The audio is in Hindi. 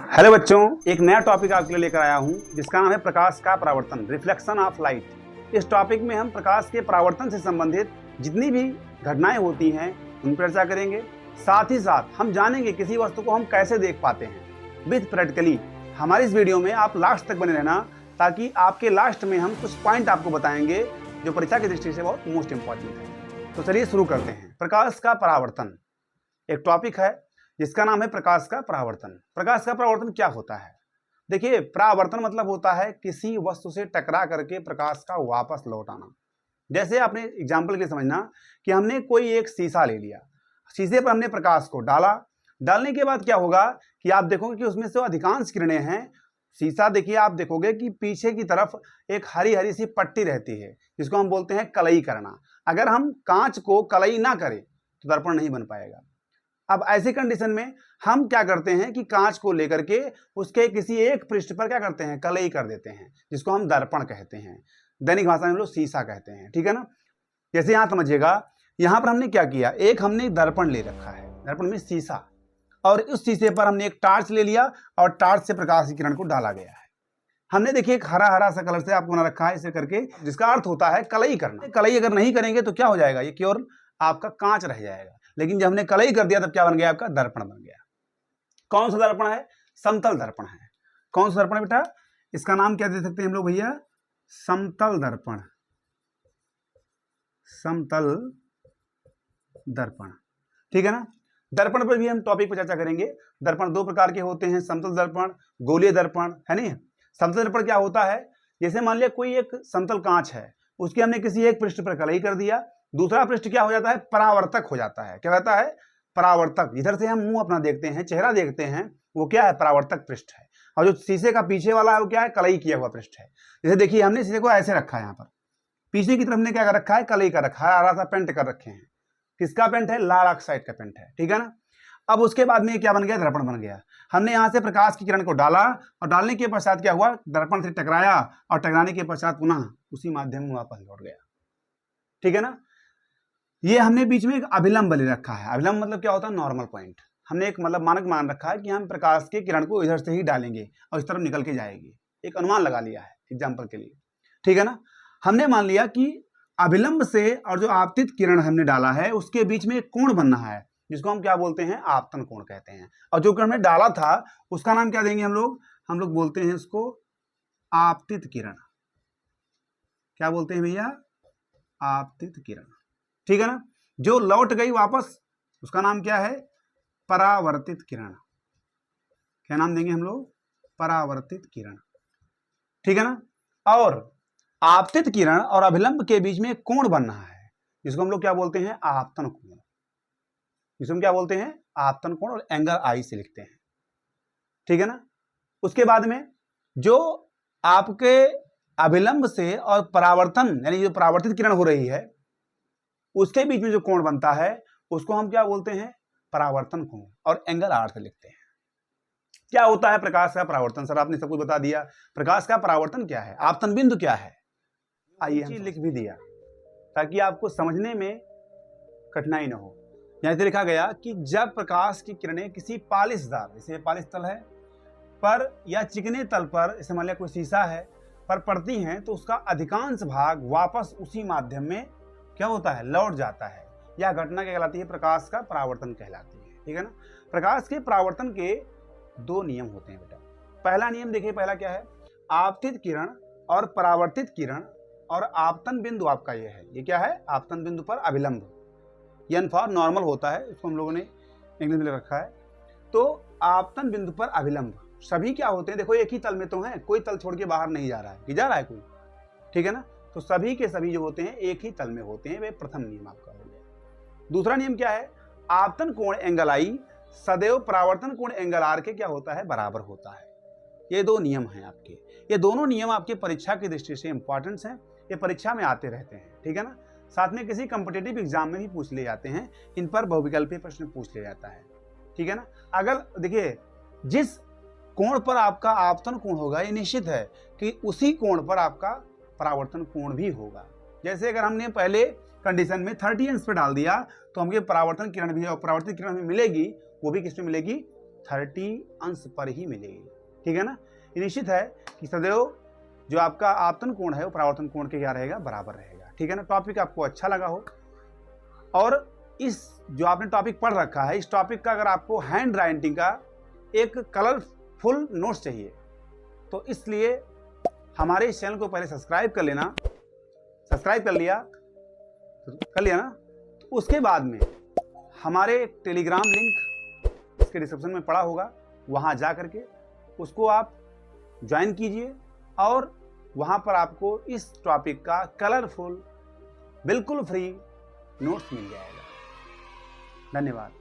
हेलो बच्चों, एक नया टॉपिक आपके लिए लेकर आया हूं जिसका नाम है प्रकाश का परावर्तन, रिफ्लेक्शन ऑफ लाइट। इस टॉपिक में हम प्रकाश के परावर्तन से संबंधित जितनी भी घटनाएं होती हैं उन पर चर्चा करेंगे। साथ ही साथ हम जानेंगे किसी वस्तु को हम कैसे देख पाते हैं विद प्रैक्टिकली। हमारी इस वीडियो में आप लास्ट तक बने रहना ताकि आपके लास्ट में हम कुछ पॉइंट आपको बताएंगे जो परीक्षा की दृष्टि से बहुत मोस्ट इंपॉर्टेंट है। तो चलिए शुरू करते हैं। प्रकाश का परावर्तन एक टॉपिक है जिसका नाम है प्रकाश का परावर्तन। प्रकाश का परावर्तन क्या होता है? देखिए, परावर्तन मतलब होता है किसी वस्तु से टकरा करके प्रकाश का वापस लौट आना। जैसे आपने एग्जाम्पल के लिए समझना कि हमने कोई एक शीशा ले लिया, शीशे पर हमने प्रकाश को डाला, डालने के बाद क्या होगा कि आप देखोगे कि उसमें से अधिकांश किरणें हैं। शीशा देखिए, आप देखोगे कि पीछे की तरफ एक हरी हरी सी पट्टी रहती है जिसको हम बोलते हैं कलई करना। अगर हम कांच को कलई ना करें तो दर्पण नहीं बन पाएगा। अब ऐसी कंडीशन में हम क्या करते हैं कि कांच को लेकर के उसके किसी एक पृष्ठ पर क्या करते हैं, कलई कर देते हैं, जिसको हम दर्पण कहते हैं। दैनिक भाषा में हम लोग शीशा कहते हैं, ठीक है ना। जैसे यहां समझिएगा, यहां पर हमने क्या किया, एक हमने दर्पण ले रखा है, दर्पण में शीशा, और उस शीशे पर हमने एक टार्च ले लिया और टार्च से प्रकाश की किरण को डाला गया है। हमने देखिए एक हरा हरा सा कलर से आपको बना रखा है इसे करके, जिसका अर्थ होता है कलई करना। कलई अगर नहीं करेंगे तो क्या हो जाएगा, ये केवल आपका कांच रह जाएगा। लेकिन जब हमने कलई कर दिया तब क्या बन गया, आपका दर्पण बन गया। कौन सा दर्पण है? समतल दर्पण है। कौन सा दर्पण है बेटा? इसका नाम क्या दे सकते हैं हम लोग भैया? समतल दर्पण। समतल दर्पण, ठीक है ना। दर्पण पर भी हम टॉपिक पर चर्चा करेंगे। दर्पण दो प्रकार के होते हैं, समतल दर्पण, गोलीय दर्पण, है नहीं। समतल दर्पण क्या होता है, जैसे मान लिया कोई एक समतल कांच है, उसके हमने किसी एक पृष्ठ पर कलई कर दिया, दूसरा पृष्ठ क्या हो जाता है, परावर्तक हो जाता है। क्या रहता है? परावर्तक। इधर से हम मुंह अपना देखते हैं, चेहरा देखते हैं, वो क्या है, परावर्तक पृष्ठ है। और जो शीशे का पीछे वाला है वो क्या है, कलई किया हुआ पृष्ठ है। जैसे देखिए हमने शीशे को ऐसे रखा है, यहाँ पर पीछे की तरफ हमने क्या कर रखा है, कलई कर रखा है, हरा सा पेंट कर रखे हैं। किसका पेंट है? लाल ऑक्साइड का पेंट है, ठीक है ना। अब उसके बाद में क्या बन गया, दर्पण बन गया। हमने यहाँ से प्रकाश की किरण को डाला और डालने के पश्चात क्या हुआ, दर्पण से टकराया और टकराने के पश्चात पुनः उसी माध्यम में वापस लौट गया, ठीक है ना। ये हमने बीच में एक अभिलंब ले रखा है। अभिलंब मतलब क्या होता है, नॉर्मल पॉइंट। हमने एक मतलब मानक मान रखा है कि हम प्रकाश के किरण को इधर से ही डालेंगे और इस तरफ निकल के जाएगी। एक अनुमान लगा लिया है एग्जाम्पल के लिए, ठीक है ना। हमने मान लिया कि अभिलंब से और जो आपतित किरण हमने डाला है उसके बीच में एक कोण बनना है, जिसको हम क्या बोलते हैं, आपतन कोण कहते हैं। और जो किरण हमने डाला था उसका नाम क्या देंगे हम लोग बोलते हैं उसको आपतित किरण। क्या बोलते हैं भैया? आपतित किरण, ठीक है ना। जो लौट गई वापस उसका नाम क्या है, परावर्तित किरण। क्या नाम देंगे हम लोग? परावर्तित किरण, ठीक है ना। और आपतित किरण और अभिलंब के बीच में एक कोण बनना है जिसको हम लोग क्या बोलते हैं, आपतन कोण। जिसको हम क्या बोलते हैं, आपतन कोण, और एंगल आई से लिखते हैं, ठीक है ना। उसके बाद में जो आपके अभिलंब से और परावर्तन यानी जो परावर्तित किरण हो रही है उसके बीच में जो कोण बनता है उसको हम क्या बोलते हैं, परावर्तन कोण, और एंगल आर से लिखते हैं। क्या होता है प्रकाश का परावर्तन? सर आपने सब कुछ बता दिया। प्रकाश का परावर्तन क्या है, आपतन बिंदु क्या है, आइए हम लिख भी दिया ताकि आपको समझने में कठिनाई न हो। यहां से लिखा गया कि जब प्रकाश की किरणें किसी पालिशदार, जैसे पालिश तल है पर या चिकने तल पर, जैसे मान लिया कोई शीशा है, पर पड़ती हैं तो उसका अधिकांश भाग वापस उसी माध्यम में क्या होता है, लौट जाता है। यह घटना क्या कहलाती है, प्रकाश का परावर्तन कहलाती है, ठीक है ना। प्रकाश के परावर्तन के दो नियम होते हैं बेटा। पहला नियम देखिए, पहला क्या है, आपतित किरण और परावर्तित किरण और आपतन बिंदु आपका ये है, ये क्या है, आपतन बिंदु पर अभिलंब, यन फॉर नॉर्मल होता है, इसको हम लोगों ने इंग्लिश में रखा है। तो आपतन बिंदु पर अभिलंब सभी क्या होते हैं, देखो एक ही तल में तो है, कोई तल छोड़ के बाहर नहीं जा रहा है, कि जा रहा है कोई, ठीक है ना। तो सभी के सभी जो होते हैं एक ही तल में होते हैं, वे प्रथम नियम आपका हो गया। दूसरा नियम क्या है, आपतन कोण एंगल आई सदैव परावर्तन कोण एंगल आर के क्या होता है, बराबर होता है। ये दो नियम हैं आपके। ये दोनों नियम आपके परीक्षा की दृष्टि से इंपॉर्टेंट हैं, ये परीक्षा में आते रहते हैं, ठीक है ना। साथ में किसी कॉम्पिटिटिव एग्जाम में भी पूछ लिए जाते हैं, इन पर बहुविकल्पीय प्रश्न पूछ लिया जाता है, ठीक है ना। अगर देखिए जिस कोण पर आपका आपतन कोण होगा ये निश्चित है कि उसी कोण पर आपका परावर्तन कोण भी होगा। जैसे अगर हमने पहले कंडीशन में 30 अंश पे डाल दिया तो हमें परावर्तन किरण भी और परावर्तित किरण हमें मिलेगी, वो भी किस पे मिलेगी, 30 अंश पर ही मिलेगी। ठीक है ना। ये निश्चित है कि सदैव जो आपका आपतन कोण है वो परावर्तन कोण के क्या रहेगा, बराबर रहेगा। ठीक है ना। टॉपिक आपको अच्छा लगा हो और इस जो आपने टॉपिक पढ़ रखा है, इस टॉपिक का अगर आपको हैंड राइटिंग का एक कलरफुल नोट्स चाहिए तो इसलिए हमारे इस चैनल को पहले सब्सक्राइब कर लेना। सब्सक्राइब कर लिया ना, तो उसके बाद में हमारे टेलीग्राम लिंक इसके डिस्क्रिप्शन में पड़ा होगा, वहां जा करके उसको आप ज्वाइन कीजिए और वहां पर आपको इस टॉपिक का कलरफुल बिल्कुल फ्री नोट्स मिल जाएगा। धन्यवाद।